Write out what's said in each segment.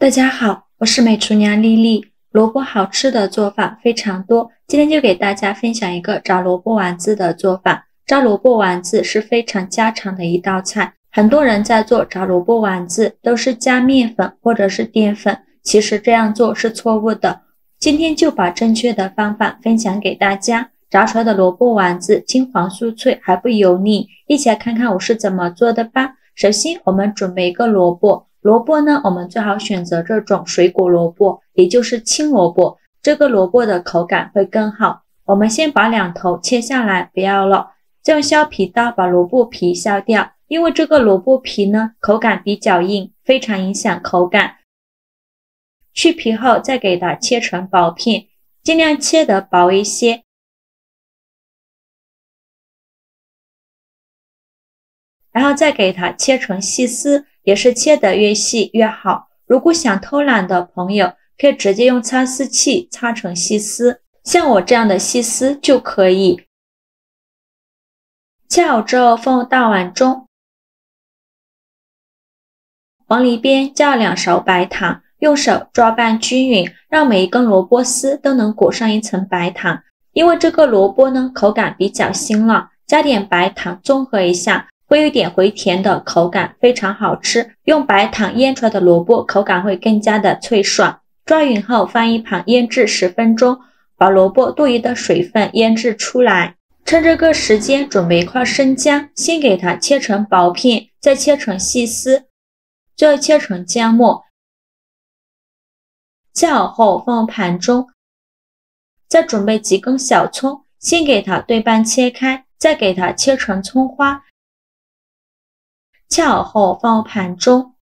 大家好，我是美厨娘丽丽。萝卜好吃的做法非常多，今天就给大家分享一个炸萝卜丸子的做法。炸萝卜丸子是非常家常的一道菜，很多人在做炸萝卜丸子都是加面粉或者是淀粉，其实这样做是错误的。今天就把正确的方法分享给大家。炸出来的萝卜丸子金黄酥脆还不油腻，一起来看看我是怎么做的吧。首先我们准备一个萝卜，萝卜呢我们最好选择这种水果萝卜，也就是青萝卜，这个萝卜的口感会更好。我们先把两头切下来，不要了，再用削皮刀把萝卜皮削掉，因为这个萝卜皮呢口感比较硬，非常影响口感。去皮后再给它切成薄片，尽量切得薄一些。然后再给它切成细丝，也是切得越细越好。如果想偷懒的朋友，可以直接用擦丝器擦成细丝，像我这样的细丝就可以。切好之后放入大碗中，往里边加2勺白糖，用手抓拌均匀，让每一根萝卜丝都能裹上一层白糖。因为这个萝卜呢口感比较辛辣，加点白糖中和一下，会有点回甜的口感，非常好吃。用白糖腌出来的萝卜口感会更加的脆爽。抓匀后放一旁腌制10分钟，把萝卜多余的水分腌制出来。趁这个时间准备一块生姜，先给它切成薄片，再切成细丝，最后切成姜末。切好后放入盘中，再准备几根小葱，先给它对半切开，再给它切成葱花。切好后放入盘中，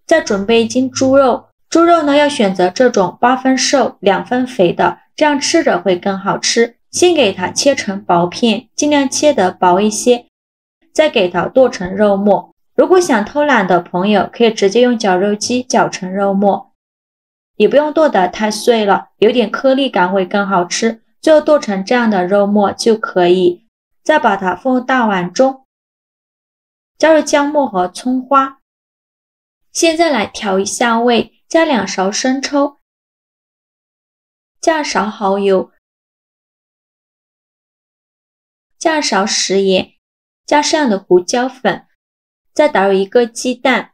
再准备1斤猪肉。猪肉呢要选择这种8分瘦2分肥的，这样吃着会更好吃。先给它切成薄片，尽量切得薄一些，再给它剁成肉末。如果想偷懒的朋友，可以直接用绞肉机绞成肉末，也不用剁得太碎了，有点颗粒感会更好吃。最后剁成这样的肉末就可以。再把它放入大碗中，加入姜末和葱花。现在来调一下味，加2勺生抽，加2勺蚝油，加2勺食盐，加适量的胡椒粉，再打入1个鸡蛋，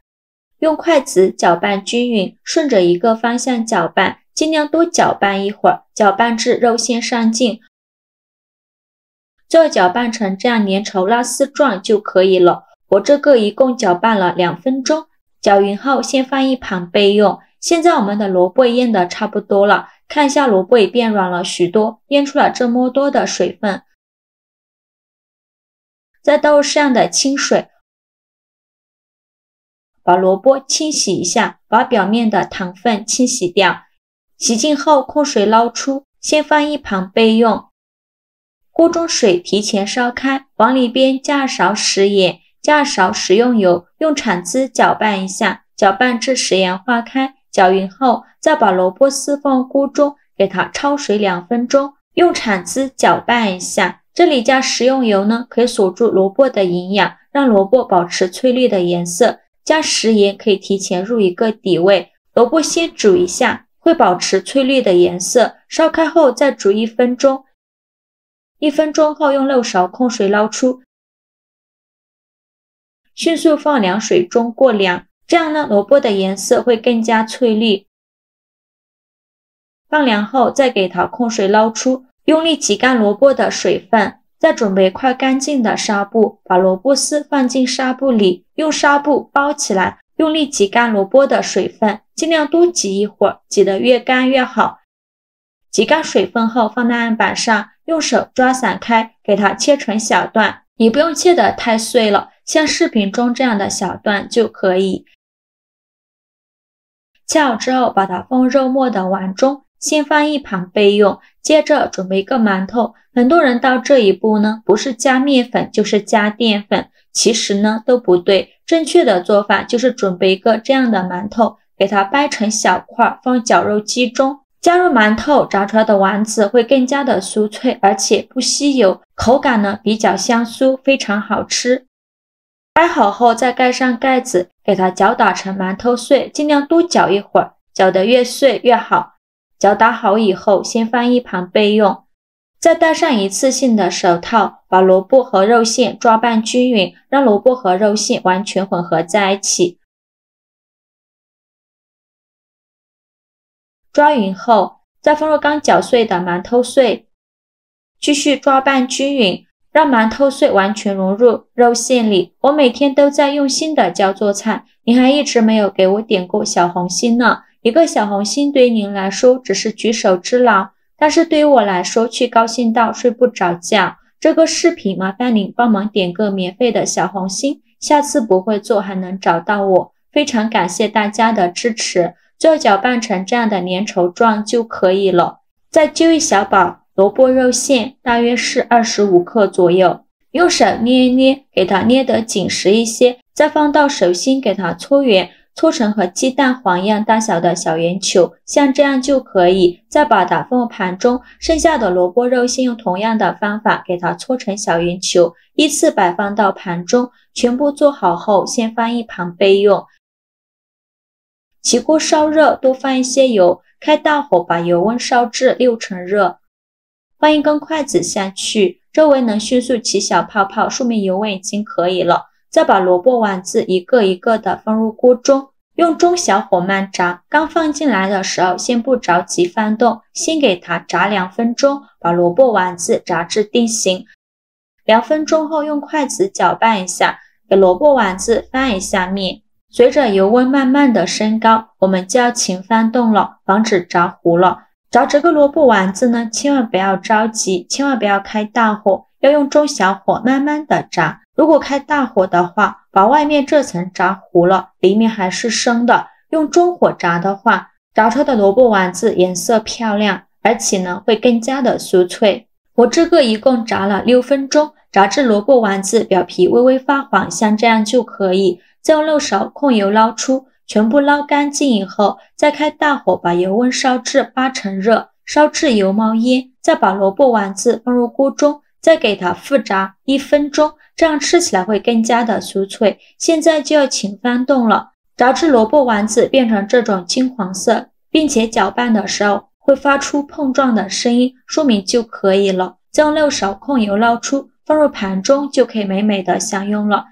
用筷子搅拌均匀，顺着一个方向搅拌，尽量多搅拌一会儿，搅拌至肉馅上劲，最后搅拌成这样粘稠拉丝状就可以了。我这个一共搅拌了2分钟，搅匀后先放一旁备用。现在我们的萝卜腌的差不多了，看一下萝卜也变软了许多，腌出了这么多的水分。再倒入适量的清水，把萝卜清洗一下，把表面的糖分清洗掉。洗净后控水捞出，先放一旁备用。锅中水提前烧开，往里边加2勺食盐，加2勺食用油，用铲子搅拌一下，搅拌至食盐化开。搅匀后，再把萝卜丝放入锅中，给它焯水2分钟，用铲子搅拌一下。这里加食用油呢，可以锁住萝卜的营养，让萝卜保持翠绿的颜色。加食盐可以提前入一个底味，萝卜先煮一下，会保持翠绿的颜色。烧开后再煮1分钟，1分钟后用漏勺控水捞出，迅速放凉水中过凉，这样呢萝卜的颜色会更加翠绿。放凉后再给它控水捞出，用力挤干萝卜的水分，再准备一块干净的纱布，把萝卜丝放进纱布里，用纱布包起来，用力挤干萝卜的水分，尽量多挤一会儿，挤得越干越好。挤干水分后放在案板上，用手抓散开，给它切成小段，也不用切得太碎了，像视频中这样的小段就可以。切好之后把它放入肉末的碗中，先放一旁备用。接着准备一个馒头，很多人到这一步呢，不是加面粉就是加淀粉，其实呢都不对。正确的做法就是准备一个这样的馒头，给它掰成小块，放绞肉机中，加入馒头，炸出来的丸子会更加的酥脆，而且不吸油，口感呢比较香酥，非常好吃。掰好后再盖上盖子，给它搅打成馒头碎，尽量多搅一会儿，搅得越碎越好。搅打好以后，先放一旁备用。再戴上一次性的手套，把萝卜和肉馅抓拌均匀，让萝卜和肉馅完全混合在一起。抓匀后，再放入刚搅碎的馒头碎，继续抓拌均匀，让馒头碎完全融入肉馅里。我每天都在用心的教做菜，您还一直没有给我点过小红心呢。一个小红心对于您来说只是举手之劳，但是对于我来说却高兴到睡不着觉。这个视频麻烦您帮忙点个免费的小红心，下次不会做还能找到我。非常感谢大家的支持，最后搅拌成这样的粘稠状就可以了。再揪一小把萝卜肉馅，大约是25克左右，用手捏一捏，给它捏得紧实一些，再放到手心给它搓圆，搓成和鸡蛋黄一样大小的小圆球，像这样就可以。再把它放入盘中，剩下的萝卜肉馅用同样的方法给它搓成小圆球，依次摆放到盘中。全部做好后，先放一旁备用。起锅烧热，多放一些油，开大火把油温烧至6成热，放一根筷子下去，周围能迅速起小泡泡，说明油温已经可以了。再把萝卜丸子一个一个的放入锅中，用中小火慢炸。刚放进来的时候，先不着急翻动，先给它炸2分钟，把萝卜丸子炸至定型。2分钟后，用筷子搅拌一下，给萝卜丸子翻一下面。随着油温慢慢的升高，我们就要勤翻动了，防止炸糊了。炸这个萝卜丸子呢，千万不要着急，千万不要开大火，要用中小火慢慢的炸。如果开大火的话，把外面这层炸糊了，里面还是生的。用中火炸的话，炸出的萝卜丸子颜色漂亮，而且呢会更加的酥脆。我这个一共炸了6分钟，炸至萝卜丸子表皮微微发黄，像这样就可以。再用漏勺控油捞出，全部捞干净以后，再开大火把油温烧至8成热，烧至油冒烟，再把萝卜丸子放入锅中，再给它复炸1分钟，这样吃起来会更加的酥脆。现在就要勤翻动了，炸至萝卜丸子变成这种金黄色，并且搅拌的时候会发出碰撞的声音，说明就可以了。再用漏勺控油捞出，放入盘中，就可以美美的享用了。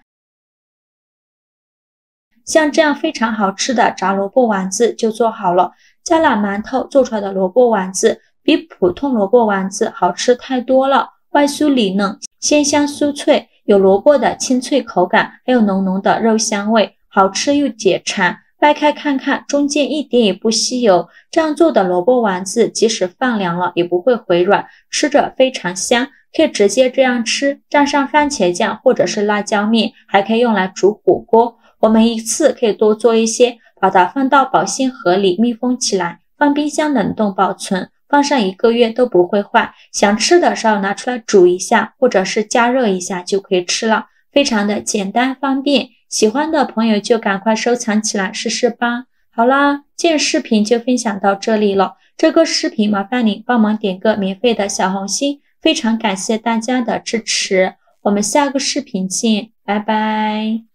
像这样非常好吃的炸萝卜丸子就做好了。加了馒头做出来的萝卜丸子比普通萝卜丸子好吃太多了，外酥里嫩，鲜香酥脆，有萝卜的清脆口感，还有浓浓的肉香味，好吃又解馋。掰开看看，中间一点也不吸油，这样做的萝卜丸子即使放凉了也不会回软，吃着非常香，可以直接这样吃，蘸上番茄酱或者是辣椒面，还可以用来煮火锅。我们一次可以多做一些，把它放到保鲜盒里密封起来，放冰箱冷冻保存，放上1个月都不会坏。想吃的时候拿出来煮一下，或者是加热一下就可以吃了，非常的简单方便。喜欢的朋友就赶快收藏起来试试吧。好啦，今日视频就分享到这里了。这个视频麻烦你帮忙点个免费的小红心，非常感谢大家的支持。我们下个视频见，拜拜。